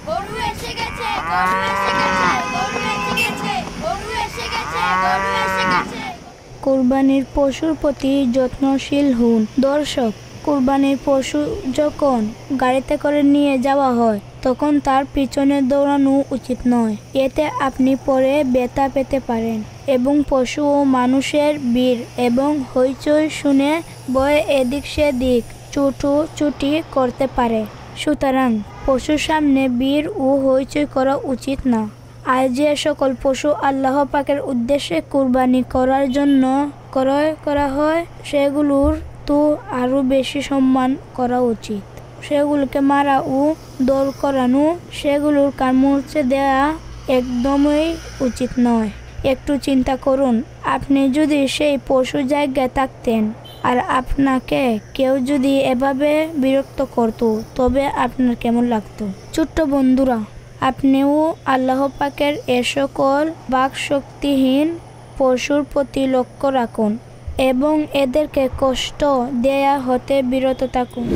গরু এসে গেছে, গরু এসে গেছে, গরু এসে গেছে, গরু এসে গেছে, গরু এসে গেছে। কুরবানির পশুর প্রতি যত্নশীল হন। দর্শক, কুরবানির পশু যখন গাড়িতে করে নিয়ে যাওয়া হয় তখন তার পিছনে দৌড়ানো উচিত নয়। এতে আপনি পরে ব্যথা পেতে পারেন এবং পশু ও মানুষের ভিড় এবং হইচই শুনে ভয়ে এদিক সেদিক ছুটোছুটি করতে পারে। সুতরাং পশুর সামনে ভিড় ও হইচই করা উচিত না। আর যে সকল পশু আল্লাহ পাকের উদ্দেশ্যে কুরবানি করার জন্য ক্রয় করা হয় সেগুলোর তো আরও বেশি সম্মান করা উচিত। সেগুলোকে মারা ও দৌড় করানো, সেগুলোর কান মুছে দেওয়া একদমই উচিত নয়। একটু চিন্তা করুন, আপনি যদি সেই পশু জায়গায় থাকতেন আর আপনাকে কেউ যদি এভাবে বিরক্ত করত তবে আপনার কেমন লাগতো? ছোট্ট বন্ধুরা, আপনিও আল্লাহ পাকের এ সকল বাকশক্তিহীন পশুর প্রতি লক্ষ্য রাখুন এবং এদেরকে কষ্ট দেয়া হতে বিরত থাকুন।